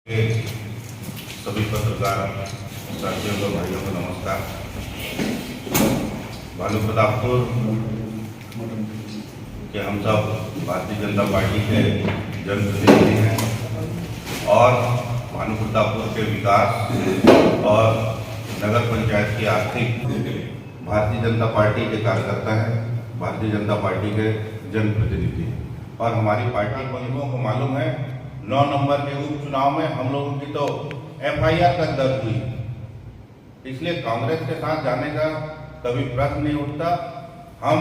सभी पत्रकार साथियों को, भाइयों को नमस्कार। भानु प्रतापपुर के हम सब भारतीय जनता पार्टी के जनप्रतिनिधि हैं और भानु प्रतापपुर के विकास और नगर पंचायत की आर्थिक भारतीय जनता पार्टी के कार्यकर्ता हैं, भारतीय जनता पार्टी के जनप्रतिनिधि। और हमारी पार्टी को लोगों को मालूम है 9 नंबर के उपचुनाव में हम लोगों की तो FIR तक दर्ज हुई, इसलिए कांग्रेस के साथ जाने का कभी प्रश्न नहीं उठता। हम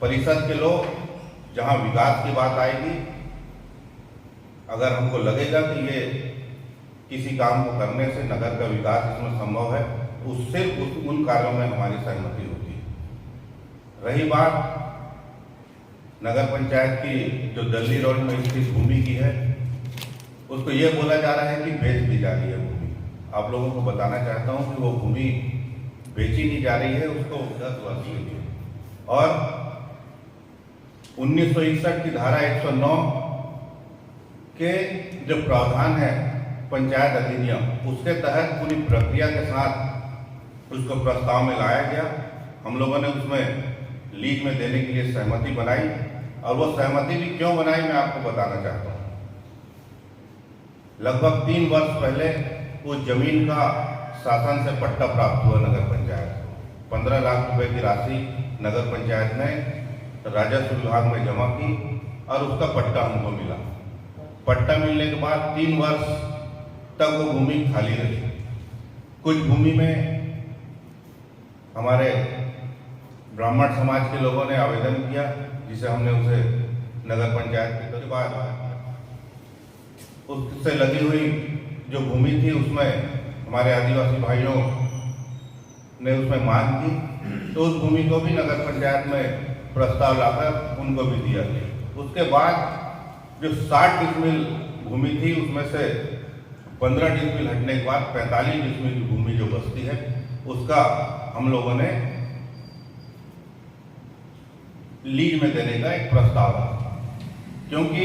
परिषद के लोग जहां विकास की बात आएगी, अगर हमको लगेगा कि ये किसी काम को करने से नगर का विकास इसमें संभव है, उससे उन कार्यों में हमारी सहमति होती है। रही बात नगर पंचायत की जो दिल्ली रोड में स्थित भूमि की है, उसको ये बोला जा रहा है कि बेच दी जा रही है भूमि। आप लोगों को बताना चाहता हूं कि वो भूमि बेची नहीं जा रही है, उसको 10 वर्ष के लिए। और 1961 की धारा 109 के जो प्रावधान है पंचायत अधिनियम, उसके तहत पूरी प्रक्रिया के साथ उसको प्रस्ताव में लाया गया। हम लोगों ने उसमें लीज में देने के लिए सहमति बनाई, और वो सहमति भी क्यों बनाई मैं आपको बताना चाहता हूँ। लगभग 3 वर्ष पहले उस जमीन का शासन से पट्टा प्राप्त हुआ नगर पंचायत को। 15 लाख रुपए की राशि नगर पंचायत ने राजस्व विभाग में जमा की और उसका पट्टा हमको मिला। पट्टा मिलने के बाद 3 वर्ष तक वो भूमि खाली रही। कुछ भूमि में हमारे ब्राह्मण समाज के लोगों ने आवेदन किया, जिसे हमने उसे नगर पंचायत के बाद उससे लगी हुई जो भूमि थी उसमें हमारे आदिवासी भाइयों ने उसमें मांग की, तो उस भूमि को भी नगर पंचायत में प्रस्ताव लाकर उनको भी दिया गया। उसके बाद जो 60 डिसमिल भूमि थी, उसमें से 15 डिसमिल हटने के बाद 45 डिसमिल की भूमि जो बचती है, उसका हम लोगों ने लीज में देने का एक प्रस्ताव है। क्योंकि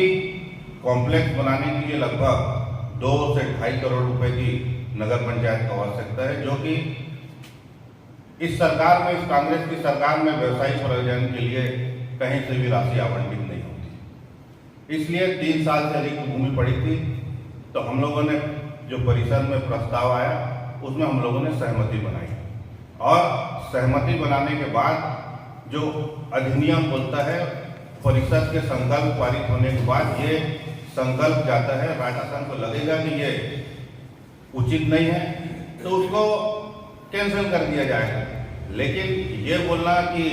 कॉम्प्लेक्स बनाने के लिए लगभग 2 से 2.5 करोड़ रुपए की नगर पंचायत की आवश्यकता है, जो कि इस सरकार में, इस कांग्रेस की सरकार में व्यवसायिक प्रयोजन के लिए कहीं से भी राशि आवंटित नहीं होती। इसलिए 3 साल से अधिक भूमि पड़ी थी, तो हम लोगों ने जो परिषद में प्रस्ताव आया उसमें हम लोगों ने सहमति बनाई। और सहमति बनाने के बाद जो अधिनियम बोलता है, परिषद के संकल्प पारित होने के बाद ये संकल्प जाता है, राज्य को लगेगा कि ये उचित नहीं है तो उसको कैंसिल कर दिया जाएगा। लेकिन ये बोलना कि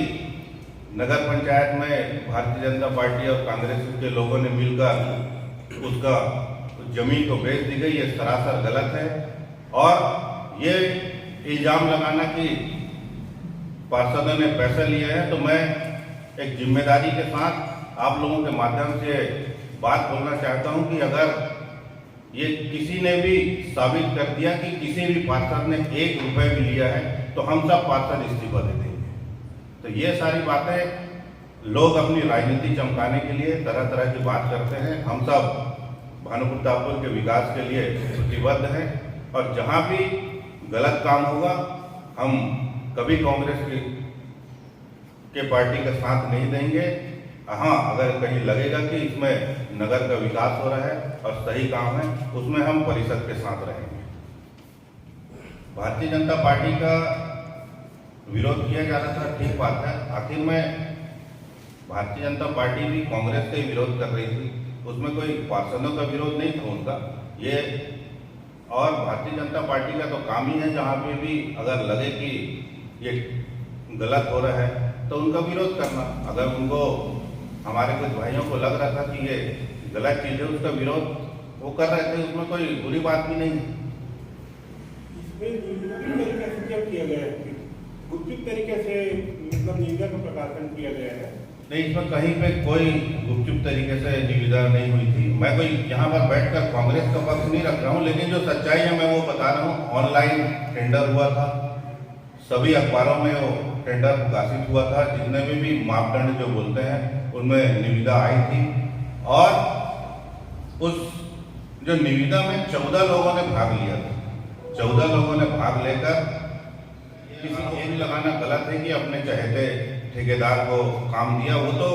नगर पंचायत में भारतीय जनता पार्टी और कांग्रेस के लोगों ने मिलकर उसका जमीन को बेच दी गई, ये सरासर गलत है। और ये इल्जाम लगाना कि पार्षदों ने पैसे लिए हैं, तो मैं एक जिम्मेदारी के साथ आप लोगों के माध्यम से बात बोलना चाहता हूं कि अगर ये किसी ने भी साबित कर दिया कि किसी भी पार्षद ने 1 रुपए भी लिया है, तो हम सब पार्षद इस्तीफा दे देंगे। तो ये सारी बातें लोग अपनी राजनीति चमकाने के लिए तरह तरह की बात करते हैं। हम सब भानु प्रतापपुर के विकास के लिए प्रतिबद्ध हैं, और जहां भी गलत काम होगा हम कभी कांग्रेस के पार्टी का साथ नहीं देंगे। हाँ, अगर कहीं लगेगा कि इसमें नगर का विकास हो रहा है और सही काम है, उसमें हम परिषद के साथ रहेंगे। भारतीय जनता पार्टी का विरोध किया जा रहा था, ठीक बात है। आखिर में भारतीय जनता पार्टी भी कांग्रेस का ही विरोध कर रही थी, उसमें कोई पार्षदों का विरोध नहीं था उनका। ये और भारतीय जनता पार्टी का तो काम ही है, जहाँ पे भी अगर लगे कि ये गलत हो रहा है तो उनका विरोध करना। अगर उनको, हमारे कुछ भाइयों को लग रहा था कि ये गलत चीज है, उसका विरोध वो कर रहे थे, उसमें कोई बुरी बात भी नहीं है। किया गया है, गुपचुप तरीके से मतलब निविदा का प्रकाशन किया गया है। नहीं, इसमें कहीं पे कोई गुपचुप तरीके से निविदा नहीं हुई थी। मैं कोई यहाँ पर बैठकर कांग्रेस का पक्ष नहीं रख रहा हूँ, लेकिन जो सच्चाई है मैं वो बता रहा हूँ। ऑनलाइन टेंडर हुआ था, सभी अखबारों में वो टेंडर प्रकाशित हुआ था, जितने भी मापदंड जो बोलते हैं उनमें निविदा आई थी। और उस जो निविदा में 14 लोगों ने भाग लिया था, 14 लोगों ने भाग लेकर, किसी को ये भी लगाना गलत है कि अपने चहेते ठेकेदार को काम दिया। वो तो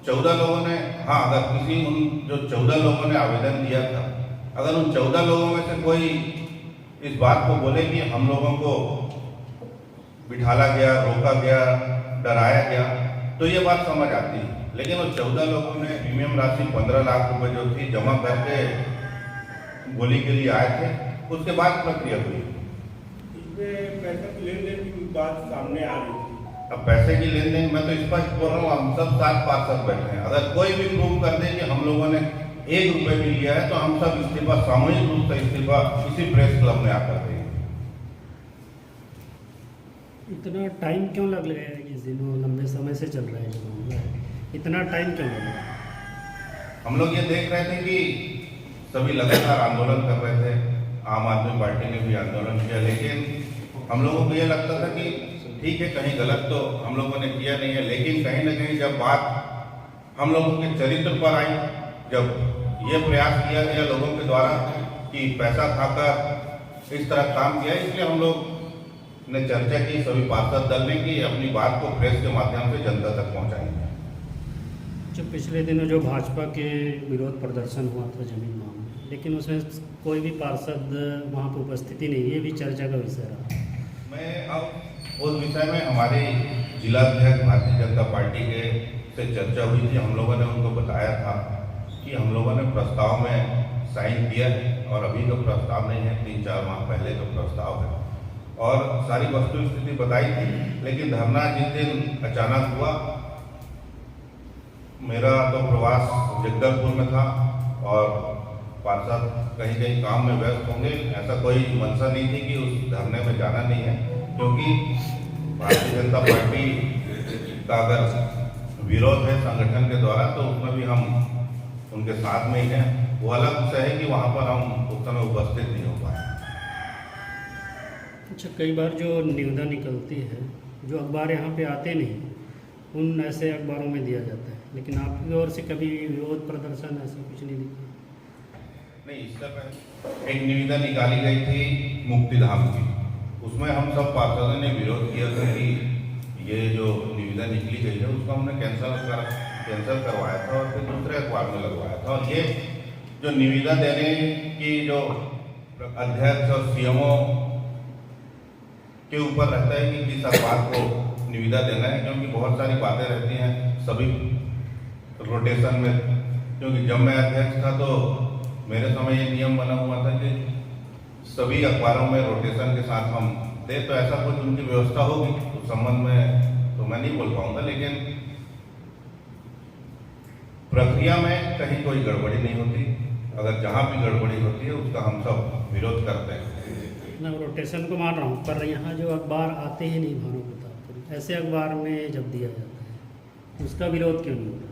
14 लोगों ने, हाँ, अगर किसी उन जो 14 लोगों ने आवेदन दिया था, अगर उन 14 लोगों में से कोई इस बात को बोले कि हम लोगों को बिठाला गया, रोका गया, डराया गया, तो ये बात समझ आती है। लेकिन वो 14 लोगों ने प्रीमियम राशि 15 लाख रुपए जो थी जमा करके गोली के लिए आए थे, उसके बाद प्रक्रिया हुई। इसमें पैसा की लेन देन की बात सामने आ रही थी। अब पैसे की लेन देन, मैं तो स्पष्ट बोल रहा हूँ, हम सब 7 पार्षद बैठे हैं, अगर कोई भी प्रूव कर दे कि हम लोगों ने 1 रुपए भी लिया है, तो हम सब इस्तीफा, सामूहिक रूप से इस्तीफा इसी प्रेस क्लब में आकर देंगे। इतना टाइम क्यों लग रहा है? ये दिनों लंबे समय से चल रहा है जो मामला है, इतना टाइम क्यों लग रहा है? हम लोग ये देख रहे थे कि सभी लगातार आंदोलन कर रहे थे, आम आदमी पार्टी ने भी आंदोलन किया, लेकिन हम लोगों को ये लगता था कि ठीक है, कहीं गलत तो हम लोगों ने किया नहीं है, लेकिन कहीं ना कहीं जब बात हम लोगों के चरित्र पर आई, जब ये प्रयास किया गया लोगों के द्वारा कि पैसा खाकर इस तरह काम किया, इसलिए हम लोग ने चर्चा की, सभी पार्षद दल ने की, अपनी बात को प्रेस के माध्यम से जनता तक पहुंचाएंगे। जो पिछले दिनों जो भाजपा के विरोध प्रदर्शन हुआ था जमीन मामले, लेकिन उसमें कोई भी पार्षद वहाँ पर उपस्थिति नहीं, ये भी चर्चा का विषय रहा। मैं अब उस विषय में हमारे जिलाध्यक्ष भारतीय जनता पार्टी के से चर्चा हुई थी। हम लोगों ने उनको बताया था कि हम लोगों ने प्रस्ताव में साइन किया है और अभी तो प्रस्ताव नहीं है, 3-4 माह पहले तो प्रस्ताव है, और सारी वस्तु स्थिति बताई थी। लेकिन धरना जिस दिन अचानक हुआ, मेरा तो प्रवास जगदलपुर में था और पार्षद कहीं कहीं काम में व्यस्त होंगे, ऐसा कोई मंशा नहीं थी कि उस धरने में जाना नहीं है, क्योंकि भारतीय जनता पार्टी का अगर विरोध है संगठन के द्वारा तो उसमें भी हम उनके साथ में ही हैं। वो अलग विषय है कि वहाँ पर हम उस समय उपस्थित नहीं हो पाए। अच्छा, कई बार जो निविदा निकलती है, जो अखबार यहाँ पे आते नहीं, उन ऐसे अखबारों में दिया जाता है, लेकिन आपकी ओर से कभी विरोध प्रदर्शन ऐसा कुछ नहीं दिखा? नहीं, इससे पहले एक निविदा निकाली गई थी मुक्तिधाम की, उसमें हम सब पार्षदों ने विरोध किया था कि ये जो निविदा निकली गई है उसको हमने कैंसिल करवाया था और फिर दूसरे अखबार में लगवाया था। और ये जो निविदा देने की जो अध्यक्ष और सीएमओ के ऊपर रहता है कि किस अखबार को निविदा देना है, क्योंकि बहुत सारी बातें रहती हैं सभी रोटेशन में। क्योंकि जब मैं अध्यक्ष था तो मेरे समय ये नियम बना हुआ था कि सभी अखबारों में रोटेशन के साथ हम दे, तो ऐसा कुछ उनकी व्यवस्था होगी उस संबंध में तो मैं नहीं बोल पाऊंगा, लेकिन प्रक्रिया में कहीं कोई गड़बड़ी नहीं होती। अगर जहाँ भी गड़बड़ी होती है उसका हम सब विरोध करते हैं। मैं रोटेशन को मान रहा हूँ, पर यहाँ जो अखबार आते ही नहीं भानु प्रतापपुर, ऐसे अखबार में जब दिया जाता है उसका विरोध क्यों नहीं होता?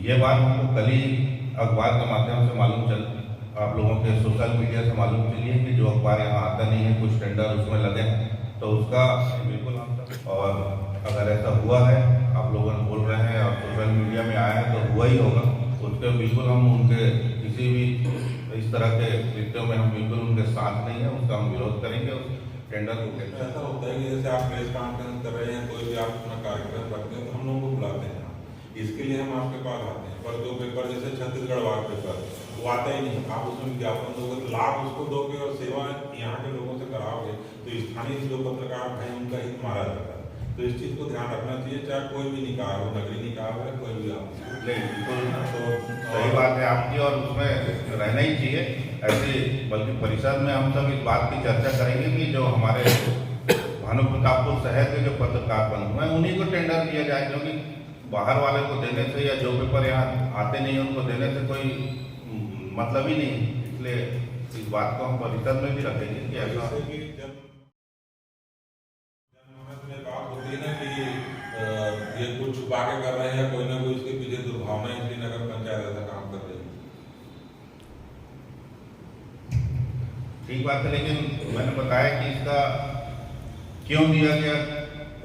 ये बात हमको कल ही अखबार के माध्यम से मालूम चल, आप लोगों के सोशल मीडिया से मालूम चली है कि जो अखबार यहाँ आता नहीं है, कुछ टेंडर उसमें लगे हैं, तो उसका बिल्कुल हम सब, और अगर ऐसा हुआ है, आप लोगों ने बोल रहे हैं और सोशल मीडिया में आया है तो हुआ ही होगा, उसके बिल्कुल हम उनके किसी भी इस तरह के कृत्यों में हम बिल्कुल उनके साथ नहीं है, उसका हम विरोध करेंगे। उस टेंडर को ऐसा होता है कि जैसे आप प्रेस कॉन्फ्रेंस कर रहे हैं, कोई भी आप अपना कार्यक्रम रखते हैं तो हम लोगों को बुलाते हैं, इसके लिए हम आपके पास आते हैं। पर जो पेपर जैसे छत्तीसगढ़ वार पेपर वो आता ही नहीं, आप उसमें विज्ञापन दोगे तो लाभ उसको दोगे और सेवा यहाँ के लोगों से कराओगे तो स्थानीय जो पत्रकार भाई उनका हित मारा जाता है। तो इस चीज़ को ध्यान रखना चाहिए, चाहे कोई भी निकाय हो, नगरीय निकाय हो, कोई भी आप तो सही बात है आपकी, और उसमें रहना ही चाहिए ऐसे। बल्कि परिषद में हम सब इस बात की चर्चा करेंगे कि जो हमारे भानु प्रतापपुर शहर के जो पत्रकार बंधु हैं उन्हीं को टेंडर दिया जाए, क्योंकि बाहर वाले को देने से या जो पेपर यहाँ आते नहीं है उनको देने से कोई मतलब ही नहीं। इसलिए इस बात को हम परिषद में भी रखेंगे कि ऐसा बात होती है ना कि ये कुछ छुपा के कर रहे हैं, कोई ना कोई इसके पीछे दुर्भावना, इसलिए नगर पंचायत ऐसा काम कर रही है। ठीक बात है, लेकिन मैंने बताया कि इसका क्यों दिया गया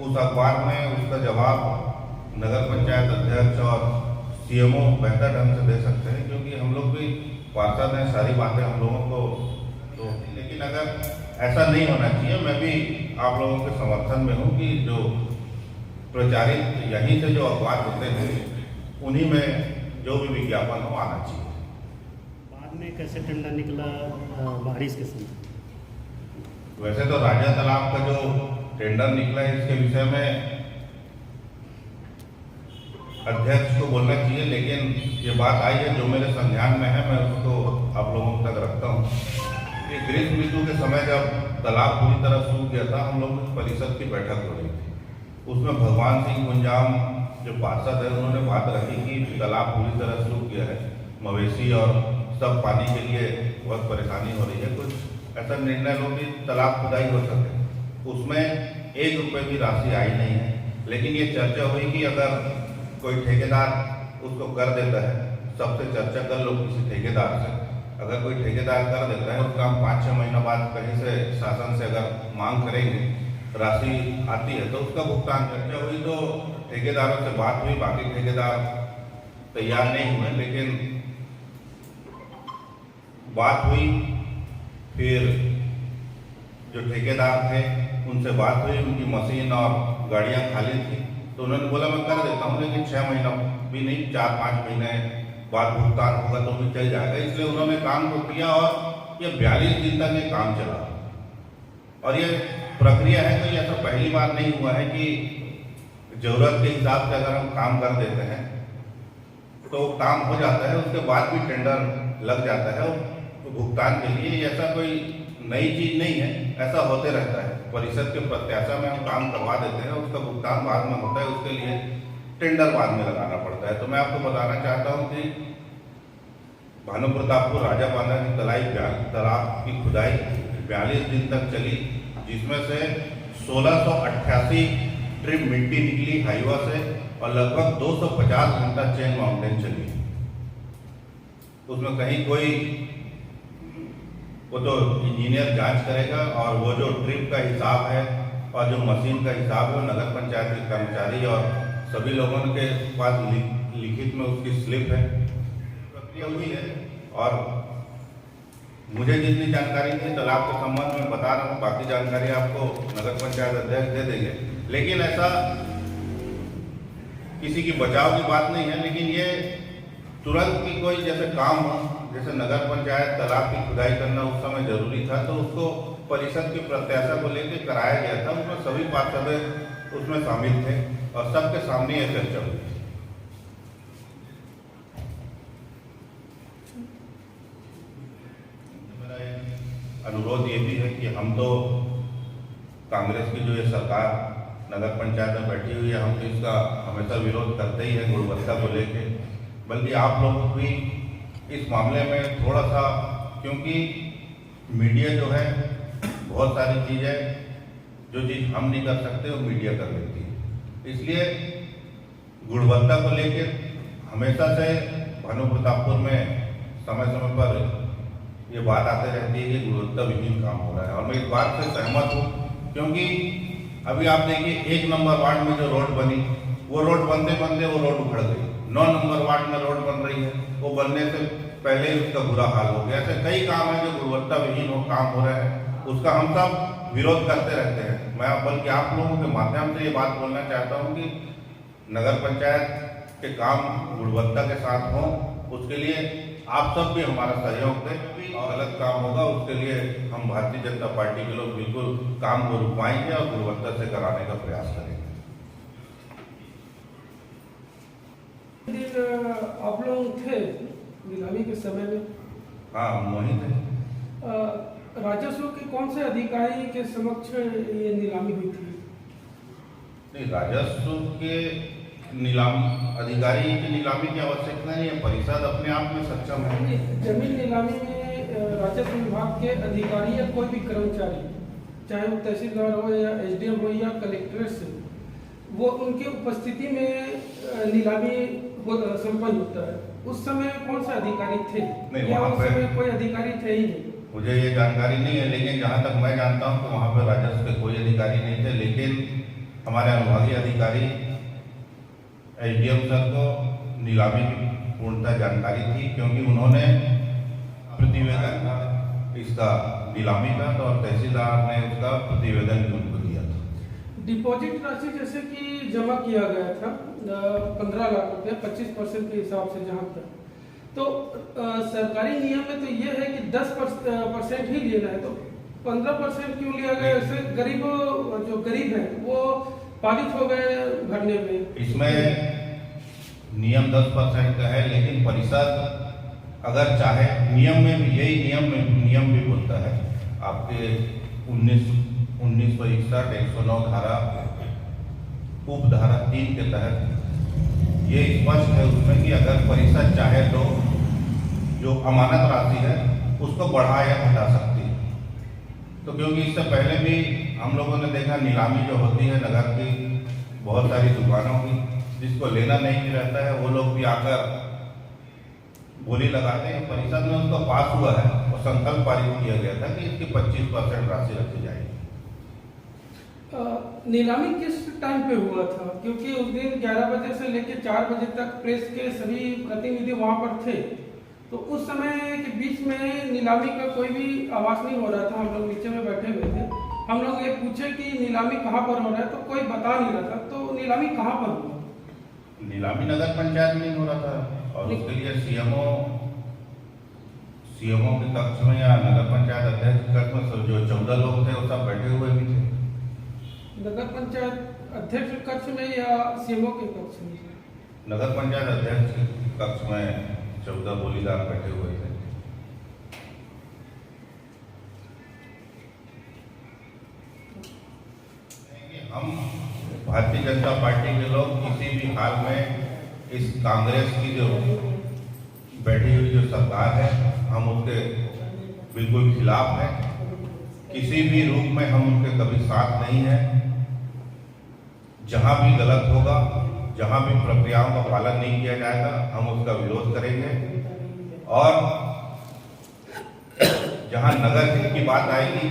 उस अखबार में, उसका जवाब नगर पंचायत अध्यक्ष और सीएमओ बेहतर ढंग से दे सकते हैं, क्योंकि हम लोग भी पार्षद हैं, सारी बातें हम लोगों को तो, लेकिन अगर ऐसा नहीं होना चाहिए, मैं भी आप लोगों के समर्थन में हूँ कि जो प्रचारित यहीं से जो अखबार होते हैं उन्हीं में जो भी विज्ञापन हो आना चाहिए। बाद में कैसे टेंडर निकला बारिश के समय? वैसे तो राजा तालाब का जो टेंडर निकला है इसके विषय में अध्यक्ष को बोलना चाहिए, लेकिन ये बात आई है जो मेरे संज्ञान में है, मैं उसको आप लोगों तक रखता हूँ कि ग्रीष्म ऋतु के समय जब तालाब पूरी तरह सूख गया था, हम लोग परिषद की बैठक हो रही थी। उसमें भगवान सिंह कुंजाम जो पार्षद है उन्होंने बात रखी कि तालाब पूरी तरह सूख गया है, मवेशी और सब पानी के लिए बहुत परेशानी हो रही है, कुछ ऐसा निर्णय लो कि तालाब खुदाई हो सके। उसमें 1 रुपये की राशि आई नहीं है, लेकिन ये चर्चा हुई कि अगर कोई ठेकेदार उसको कर देता है, सबसे चर्चा कर लो किसी ठेकेदार से, अगर कोई ठेकेदार कर देता है उसका हम 5-6 महीना बाद कहीं से शासन से अगर मांग करेंगे, राशि आती है तो उसका भुगतान। चर्चा हुई तो ठेकेदारों से बात हुई, बाकी ठेकेदार तैयार नहीं हुए, लेकिन बात हुई, फिर जो ठेकेदार थे उनसे बात हुई, उनकी मशीन और गाड़ियां खाली थी, तो उन्होंने बोला मैं कर देता हूँ, लेकिन 6 महीना भी नहीं, 4-5 महीने बाद भुगतान होगा तो भी चल जाएगा। इसलिए उन्होंने काम को किया और ये 42 दिन तक ये काम चला। और ये प्रक्रिया है, तो ये ऐसा पहली बार नहीं हुआ है कि जरूरत के हिसाब से अगर हम काम कर देते हैं तो काम हो जाता है, उसके बाद भी टेंडर लग जाता है तो भुगतान के लिए। ऐसा कोई नई चीज नहीं है, ऐसा होते रहता है। परिषद के प्रत्याशा में हम काम करवा देते हैं, उसका भुगतान बाद में होता है, उसके लिए टेंडर बाद में लगाना पड़ता है। तो मैं आपको बताना चाहता हूं कि भानु प्रतापपुर राजा बांधा की तालाब की खुदाई 42 दिन तक चली, जिसमें से 1688 ट्रिप मिट्टी निकली हाईवा से और लगभग 250 घंटा चेन माउंटेन चली। उसमें कहीं कोई, वो तो इंजीनियर जांच करेगा, और वो जो ट्रिप का हिसाब है और जो मशीन का हिसाब है नगर पंचायत के कर्मचारी और सभी लोगों के पास लिखित में उसकी स्लिप है। प्रक्रिया हुई है और मुझे जितनी जानकारी थी तालाब के संबंध में बता रहा हूँ, बाकी जानकारी आपको नगर पंचायत अध्यक्ष दे देंगे। लेकिन ऐसा किसी की बचाव की बात नहीं है, लेकिन ये तुरंत की कोई जैसे काम हो, जैसे नगर पंचायत तालाब की खुदाई करना उस समय जरूरी था, तो उसको परिषद की प्रत्याशा को लेकर कराया गया था। उसमें सभी पार्षद उसमें शामिल थे और सबके सामने यह चर्चा हुई। मेरा अनुरोध ये भी है कि हम तो कांग्रेस की जो ये सरकार नगर पंचायत में बैठी हुई है, हम तो इसका हमेशा विरोध करते ही हैं गुणवत्ता को लेके, बल्कि आप लोग भी इस मामले में थोड़ा सा, क्योंकि मीडिया जो है बहुत सारी चीज़ें, जो चीज़ हम नहीं कर सकते वो मीडिया कर लेती है। इसलिए गुणवत्ता को लेकर हमेशा से भानु प्रतापपुर में समय समय पर ये बात आते रहती है कि गुणवत्ता विहीन काम हो रहा है, और मैं इस बात से सहमत हूँ। क्योंकि अभी आप देखिए 1 नंबर वार्ड में जो रोड बनी, वो रोड बनते बनते वो रोड उखड़ गई। 9 नंबर वार्ड में रोड बन रही है, वो बनने से पहले ही उसका बुरा हाल हो गया। ऐसे कई काम है जो गुणवत्ता विहीन हो काम हो रहे हैं, उसका हम सब विरोध करते रहते हैं। मैं बल्कि आप लोगों के माध्यम से ये बात बोलना चाहता हूँ कि नगर पंचायत के काम गुणवत्ता के साथ हों, उसके लिए आप सब भी हमारा सहयोग दें। और गलत काम होगा उसके लिए हम भारतीय जनता पार्टी के लोग बिल्कुल काम को रुकवाएंगे और गुणवत्ता से कराने का प्रयास करेंगे। आप लोग थे नीलामी के समय में? हाँ, हम वहीं थे। राजस्व के कौन से अधिकारी के समक्ष ये नीलामी हुई थी? नहीं, राजस्व के अधिकारी की नीलामी की आवश्यकता नहीं है, परिषद अपने आप में सक्षम है। जमीन नीलामी में राजस्व विभाग के अधिकारी या कोई भी कर्मचारी, चाहे वो तहसीलदार हो या एसडीएम हो या कलेक्ट्रेट से, वो उनके उपस्थिति में नीलामी संपन्न होता है। उस समय कौन सा अधिकारी थे? नहीं, या वहाँ उस समय कोई अधिकारी थे ही नहीं? मुझे ये जानकारी नहीं है, लेकिन जहाँ तक मैं जानता हूँ तो वहाँ पर राजस्व के कोई अधिकारी नहीं थे। लेकिन हमारे अनुभागीय अधिकारी एसडीएम सर को नीलामी की पूर्णतः जानकारी थी, क्योंकि उन्होंने इसका नीलामी का था और तहसीलदार ने उसका प्रतिवेदन भी उनको दिया था। डिपॉजिट राशि जैसे कि जमा किया गया था 15 लाख रुपया 25% के हिसाब से जहाँ तक, तो सरकारी नियम में तो ये है कि 10% ही लेना है, तो 15% क्यों लिया गया? इससे जो गरीब है वो बाधित हो गए भरने में। इसमें नियम 10% का है, लेकिन परिषद अगर चाहे, नियम में भी यही नियम भी बोलता है आपके 1961 109 धारा उपधारा 3 के तहत ये स्पष्ट है उसमें कि अगर परिषद चाहे तो जो अमानत राशि है उसको बढ़ा या घटा सकती है। तो क्योंकि इससे पहले भी हम लोगों ने देखा नीलामी जो होती है नगर की बहुत सारी दुकानों की, जिसको लेना नहीं रहता है वो लोग भी आकर बोली लगाते हैं। परिषद में उसका पास हुआ है और संकल्प पारित किया गया था कि इसकी 25% राशि रखी जाएगी। नीलामी किस टाइम पे हुआ था? क्योंकि उस दिन 11 बजे से लेकर 4 बजे तक प्रेस के सभी प्रतिनिधि वहां पर थे, तो उस समय के बीच में नीलामी का कोई भी आवाज नहीं हो रहा था। हम लोग नीचे में बैठे हुए थे, हम लोग ये पूछे कि नीलामी कहाँ पर हो रहा है, तो कोई बता नहीं रहा था। तो नीलामी कहाँ पर हुआ? नीलामी नगर पंचायत में हो रहा था और उसके लिए सीएमओ के कक्ष में या नगर पंचायत अध्यक्ष के कक्ष में सब जो 14 लोग थे वो सब बैठे हुए भी थे। नगर पंचायत अध्यक्ष के कक्ष में या सीएमओ के कक्ष में? नगर पंचायत अध्यक्ष के कक्ष में 14 बोलीदार बैठे हुए थे। हम भारतीय जनता पार्टी के लोग किसी भी हाल में इस कांग्रेस की जो बैठी हुई जो सरकार है हम उसके बिल्कुल खिलाफ हैं। किसी भी रूप में हम उनके कभी साथ नहीं हैं। जहां भी गलत होगा, जहां भी प्रक्रियाओं का पालन नहीं किया जाएगा हम उसका विरोध करेंगे। और जहां नगर हित की बात आएगी,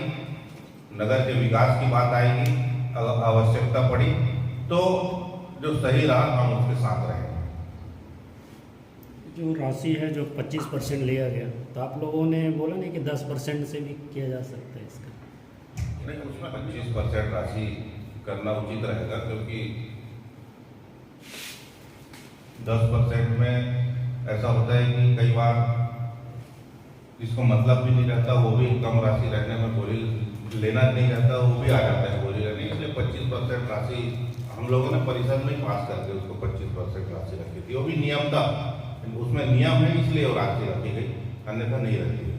नगर के विकास की बात आएगी, आवश्यकता पड़ी तो जो सही रहा हम उसके साथ रहेंगे। जो राशि है जो 25% लिया गया, तो आप लोगों ने बोला नहीं कि 10% से भी किया जा सकता है इसका? नहीं, उसमें 25% राशि करना उचित रहेगा, क्योंकि 10% में ऐसा होता है कि कई बार जिसको मतलब भी नहीं रहता वो भी कम राशि रहने में बोली लेना नहीं रहता वो भी आ जाता है बोली रहने। इसलिए 25% राशि हम लोगों ने परिषद में पास करके उसको 25% राशि रखी थी। वो भी नियम था, उसमें नियम है इसलिए वो राशि रखी गई, अन्यथा नहीं रखी गई।